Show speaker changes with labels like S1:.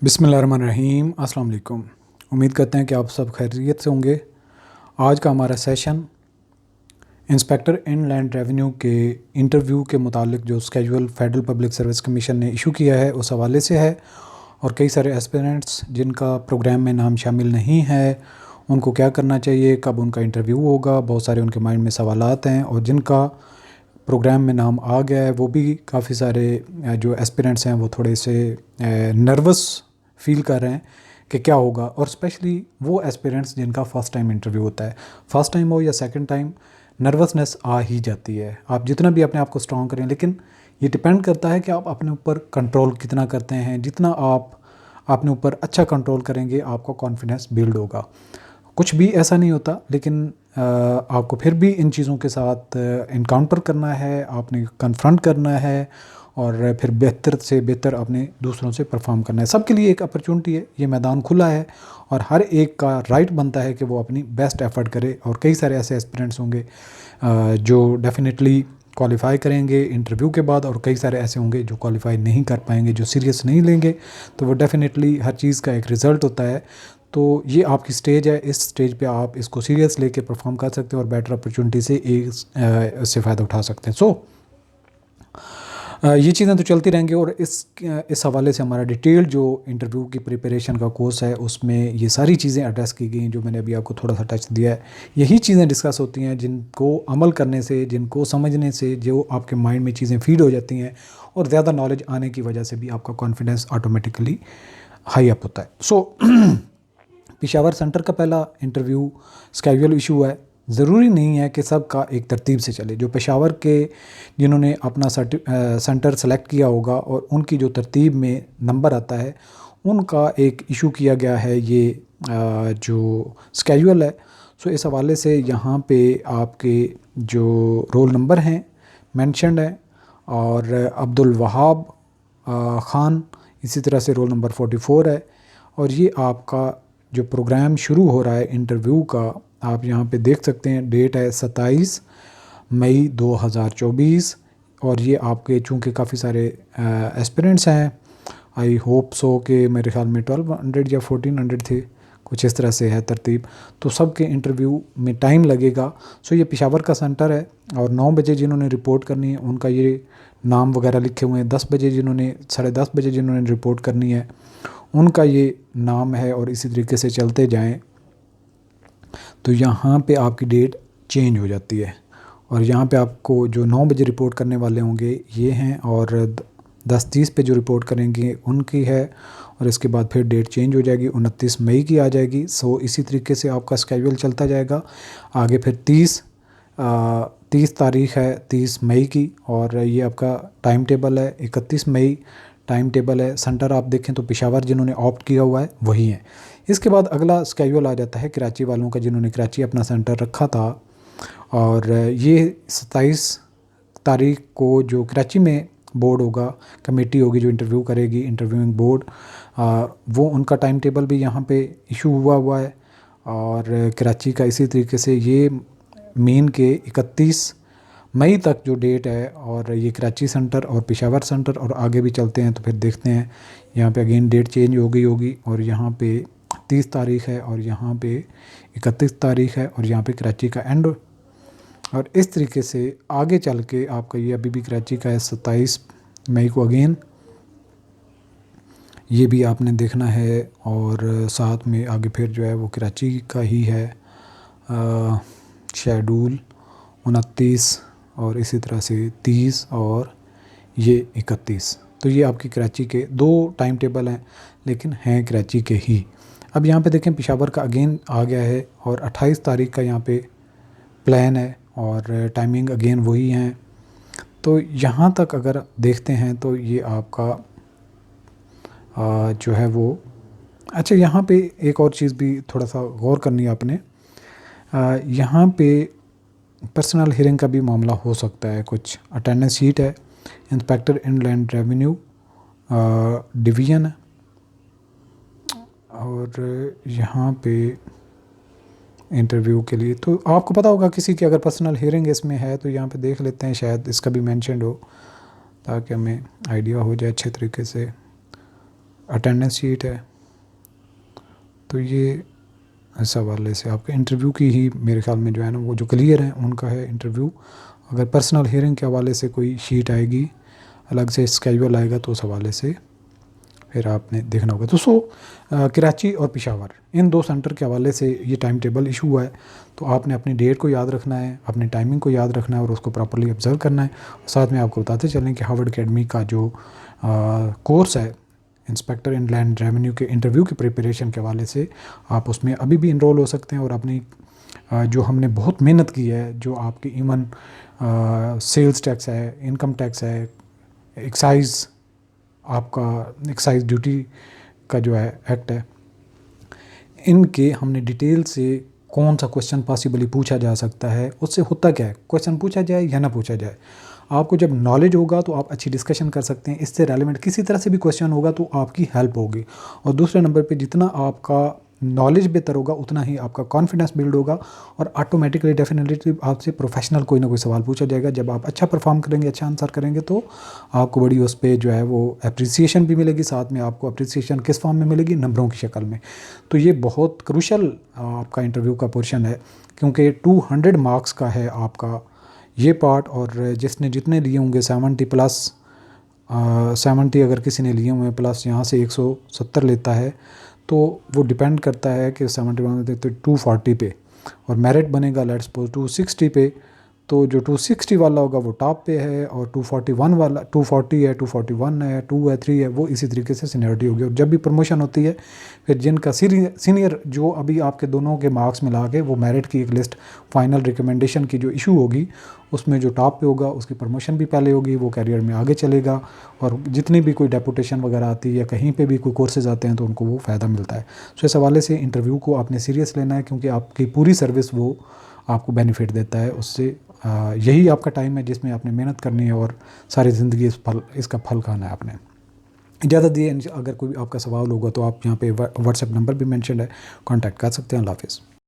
S1: बिस्मिल्लाहिर्रहमानिर्रहीम अस्सलाम वालेकुम। उम्मीद करते हैं कि आप सब खैरियत से होंगे। आज का हमारा सेशन इंस्पेक्टर इनलैंड रेवेन्यू के इंटरव्यू के मुतालिक जो schedule federal public service commission ने इशू किया है उस हवाले से है, और कई सारे एस्पिरेंट्स जिनका प्रोग्राम में नाम शामिल नहीं है उनको क्या करना चाहिए, कब उनका इंटरव्यू होगा, बहुत सारे उनके माइंड में सवालात हैं। और जिनका प्रोग्राम में नाम आ गया है वो भी काफ़ी सारे जो एस्पिरेंट्स हैं वो थोड़े से नर्वस फील कर रहे हैं कि क्या होगा। और स्पेशली वो एस्पिरेंट्स जिनका फ़र्स्ट टाइम इंटरव्यू होता है, फ़र्स्ट टाइम हो या सेकंड टाइम, नर्वसनेस आ ही जाती है। आप जितना भी अपने आप को स्ट्रॉन्ग करें, लेकिन ये डिपेंड करता है कि आप अपने ऊपर कंट्रोल कितना करते हैं। जितना आप अपने ऊपर अच्छा कंट्रोल करेंगे आपका कॉन्फिडेंस बिल्ड होगा। कुछ भी ऐसा नहीं होता, लेकिन आपको फिर भी इन चीज़ों के साथ इनकाउंटर करना है, आपने कन्फ्रंट करना है और फिर बेहतर से बेहतर अपने दूसरों से परफॉर्म करना है। सबके लिए एक अपॉर्चुनिटी है, ये मैदान खुला है और हर एक का राइट बनता है कि वो अपनी बेस्ट एफर्ट करे। और कई सारे ऐसे एस्पिरेंट्स होंगे जो डेफिनेटली क्वालिफाई करेंगे इंटरव्यू के बाद, और कई सारे ऐसे होंगे जो क्वालिफाई नहीं कर पाएंगे, जो सीरियस नहीं लेंगे। तो वो डेफिनेटली हर चीज़ का एक रिज़ल्ट होता है। तो ये आपकी स्टेज है, इस स्टेज पे आप इसको सीरियस लेके परफॉर्म कर सकते हैं और बेटर अपॉर्चुनिटी से इससे फ़ायदा उठा सकते हैं। ये चीज़ें तो चलती रहेंगी। और इस हवाले से हमारा डिटेल जो इंटरव्यू की प्रिपरेशन का कोर्स है उसमें ये सारी चीज़ें एड्रेस की गई हैं जो मैंने अभी आपको थोड़ा सा टच दिया है। यही चीज़ें डिस्कस होती हैं जिनको अमल करने से, जिनको समझने से जो आपके माइंड में चीज़ें फीड हो जाती हैं, और ज़्यादा नॉलेज आने की वजह से भी आपका कॉन्फिडेंस ऑटोमेटिकली हाई अप होता है। पेशावर सेंटर का पहला इंटरव्यू स्केड्यूल इशू है। ज़रूरी नहीं है कि सब का एक तरतीब से चले। जो पेशावर के जिन्होंने अपना सेंटर सेलेक्ट किया होगा और उनकी जो तरतीब में नंबर आता है उनका एक इशू किया गया है ये जो स्केड्यूल है। सो इस हवाले से यहाँ पे आपके जो रोल नंबर हैं मेंशन्ड है, और अब्दुल वहाब ख़ान इसी तरह से रोल नंबर 44 है। और ये आपका जो प्रोग्राम शुरू हो रहा है इंटरव्यू का, आप यहाँ पे देख सकते हैं डेट है 27 मई 2024। और ये आपके चूँकि काफ़ी सारे एस्पिरेंट्स हैं, आई होप सो कि मेरे ख्याल में 1200 या 1400 थे, कुछ इस तरह से है तरतीब। तो सबके इंटरव्यू में टाइम लगेगा। सो ये पेशावर का सेंटर है और 9 बजे जिन्होंने रिपोर्ट करनी है उनका ये नाम वगैरह लिखे हुए हैं। 10 बजे जिन्होंने 10:30 बजे जिन्होंने रिपोर्ट करनी है उनका ये नाम है, और इसी तरीके से चलते जाएं तो यहाँ पे आपकी डेट चेंज हो जाती है। और यहाँ पे आपको जो 9 बजे रिपोर्ट करने वाले होंगे ये हैं, और 10:30 पे जो रिपोर्ट करेंगे उनकी है, और इसके बाद फिर डेट चेंज हो जाएगी, 29 मई की आ जाएगी। सो इसी तरीके से आपका स्केड्यूल चलता जाएगा आगे। फिर 30 तारीख़ है 30 मई की, और ये आपका टाइम टेबल है 31 मई टाइम टेबल है। सेंटर आप देखें तो पेशावर जिन्होंने ऑप्ट किया हुआ है वही है। इसके बाद अगला स्केड्यूल आ जाता है कराची वालों का, जिन्होंने कराची अपना सेंटर रखा था। और ये 27 तारीख को जो कराची में बोर्ड होगा, कमेटी होगी जो इंटरव्यू करेगी, इंटरव्यूइंग बोर्ड, वो उनका टाइम टेबल भी यहाँ पे इशू हुआ है। और कराची का इसी तरीके से ये मेन के 31 मई तक जो डेट है, और ये कराची सेंटर और पेशावर सेंटर, और आगे भी चलते हैं तो फिर देखते हैं। यहाँ पे अगेन डेट चेंज हो गई होगी, और यहाँ पे 30 तारीख़ है और यहाँ पे 31 तारीख़ है, और यहाँ पे कराची का एंड। और इस तरीके से आगे चल के आपका ये अभी भी कराची का है 27 मई को अगेन, ये भी आपने देखना है। और साथ में आगे फिर जो है वो कराची का ही है शेड्यूल 29, और इसी तरह से 30 और ये 31। तो ये आपकी कराची के 2 टाइम टेबल हैं, लेकिन हैं कराची के ही। अब यहाँ पे देखें पेशावर का अगेन आ गया है, और 28 तारीख का यहाँ पे प्लान है, और टाइमिंग अगेन वही हैं। तो यहाँ तक अगर देखते हैं तो ये आपका जो है वो अच्छा। यहाँ पे एक और चीज़ भी थोड़ा सा गौर करनी है आपने, यहाँ पे पर्सनल हियरिंग का भी मामला हो सकता है। कुछ अटेंडेंस शीट है, इंस्पेक्टर इनलैंड रेवेन्यू डिवीज़न है, और यहाँ पे इंटरव्यू के लिए तो आपको पता होगा किसी की अगर पर्सनल हियरिंग इसमें है तो यहाँ पे देख लेते हैं, शायद इसका भी मेंशन्ड हो ताकि हमें आइडिया हो जाए अच्छे तरीके से। अटेंडेंस शीट है। तो ये इस हवाले से आपके इंटरव्यू की ही मेरे ख्याल में जो है ना वो जो क्लियर है उनका है इंटरव्यू। अगर पर्सनल हियरिंग के हवाले से कोई शीट आएगी, अलग से स्केड्यूल आएगा, तो उस हवाले से फिर आपने देखना होगा। तो कराची और पेशावर इन 2 सेंटर के हवाले से ये टाइम टेबल इशू हुआ है। तो आपने अपनी डेट को याद रखना है, अपनी टाइमिंग को याद रखना है और उसको प्रॉपर्ली ऑब्ज़र्व करना है। और साथ में आपको बताते चलें कि हार्वर्ड अकेडमी का जो कोर्स है इंस्पेक्टर इन लैंड रेवेन्यू के इंटरव्यू की प्रिपरेशन के हवाले से, आप उसमें अभी भी इनरोल हो सकते हैं। और अपनी जो हमने बहुत मेहनत की है, जो आपकी इवन सेल्स टैक्स है, इनकम टैक्स है, एक्साइज, आपका एक्साइज ड्यूटी का जो है एक्ट है, इनके हमने डिटेल से कौन सा क्वेश्चन पॉसिबली पूछा जा सकता है, उससे होता क्या है, क्वेश्चन पूछा जाए या ना पूछा जाए, आपको जब नॉलेज होगा तो आप अच्छी डिस्कशन कर सकते हैं। इससे रेलिवेंट किसी तरह से भी क्वेश्चन होगा तो आपकी हेल्प होगी। और दूसरे नंबर पे जितना आपका नॉलेज बेहतर होगा उतना ही आपका कॉन्फिडेंस बिल्ड होगा और ऑटोमेटिकली डेफिनेटली आपसे प्रोफेशनल कोई ना कोई सवाल पूछा जाएगा। जब आप अच्छा परफॉर्म करेंगे, अच्छा आंसर करेंगे, तो आपको बड़ी उस पर जो है वो अप्रिसिएशन भी मिलेगी। साथ में आपको अप्रिसिएशन किस फॉर्म में मिलेगी, नंबरों की शक्ल में। तो ये बहुत क्रूशल आपका इंटरव्यू का पोर्शन है, क्योंकि 200 मार्क्स का है आपका ये पार्ट। और जिसने जितने लिए होंगे 70 प्लस 70 अगर किसी ने लिए हुए प्लस यहाँ से 170 लेता है, तो वो डिपेंड करता है कि 71 तो 240 पे, और मेरिट बनेगा लेट्स सपोज 260 पे। तो जो 260 वाला होगा वो टॉप पे है, और 241 वाला 240 है, 241 है, 2 है, 3 है, वो इसी तरीके से सीनियरिटी होगी। और जब भी प्रमोशन होती है, फिर जिनका सीनियर जो अभी आपके दोनों के मार्क्स मिला के वो मेरिट की एक लिस्ट फाइनल रिकमेंडेशन की जो इशू होगी, उसमें जो टॉप पे होगा उसकी प्रमोशन भी पहले होगी, वो कैरियर में आगे चलेगा। और जितनी भी कोई डेपुटेशन वगैरह आती है या कहीं पे भी कोई कोर्सेज आते हैं तो उनको वो फ़ायदा मिलता है। सो इस हवाले से इंटरव्यू को आपने सीरियस लेना है, क्योंकि आपकी पूरी सर्विस वो आपको बेनिफिट देता है उससे। यही आपका टाइम है जिसमें आपने मेहनत करनी है और सारी ज़िंदगी इसका फल खाना है आपने। इजाज़त दिए, अगर कोई आपका सवाल होगा तो आप यहाँ पे व्हाट्सएप नंबर भी मेंशन है, कांटेक्ट कर सकते हैं। अल्लाह हाफ़िज़।